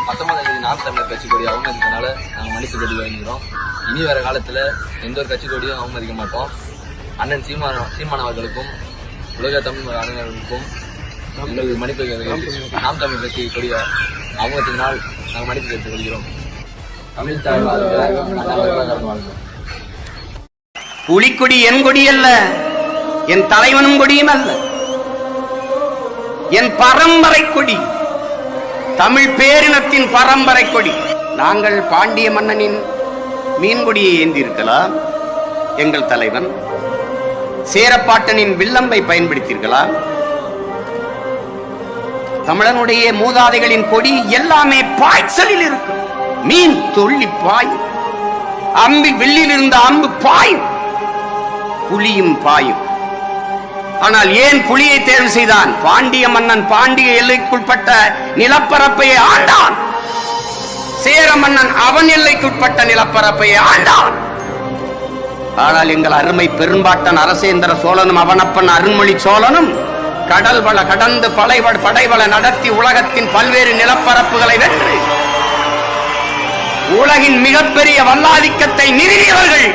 19ஆம் தேதி நாம் தமிழர் கட்சி கொடி அவமதிக்கிறதுனால நாங்கள் மன்னிப்பு கட்டி வாங்கிக்கிறோம். இனி வர காலத்தில் எந்த ஒரு கட்சி கொடியும் அவமதிக்க மாட்டோம். அண்ணன் சீமான் அவர்களுக்கும் உலக தமிழ் அறிஞர்களுக்கும் எங்களுக்கு மன்னிப்பு நாம் தமிழ் கட்சி கொடிய அவமதினால் நாங்கள் மன்னிப்பு கேட்டுக் கொள்கிறோம். தமிழ் தாய் புலிக்கொடி என் கொடி அல்ல, என் தலைவனும் கொடியும் அல்ல, என் பரம்பரை கொடி, தமிழ் பேரினத்தின் பரம்பரை கொடி. நாங்கள் பாண்டிய மன்னனின் மீன்கொடியை ஏந்தியிருக்கலாம், எங்கள் தலைவன் சேரப்பாட்டனின் வில்லம்பை பயன்படுத்தியிருக்கலாம். தமிழனுடைய மூதாதைகளின் கொடி எல்லாமே பாய்ச்சலில் இருக்கும். மீன் தொள்ளி பாயும், அம்பில் வில்லில் இருந்த அம்பு பாயும், புலியும் பாயும். ஆனால் ஏன் புலியை தேர்வு செய்தான்? பாண்டிய மன்னன் பாண்டிய எல்லைக்குட்பட்ட நிலப்பரப்பை ஆண்டான். சேர மன்னன் அவன் எல்லைக்குட்பட்ட நிலப்பரப்பை ஆண்டான். ஆனால் எங்கள் அருமை பெரும்பாட்டன் அரசேந்திர சோழனும் அவனப்பன் அருண்மொழி சோழனும் கடல் வள கடந்து படைவள நடத்தி உலகத்தின் பல்வேறு நிலப்பரப்புகளை வென்று உலகின் மிகப்பெரிய வல்லாதிக்கத்தை நிறுவியவர்கள்.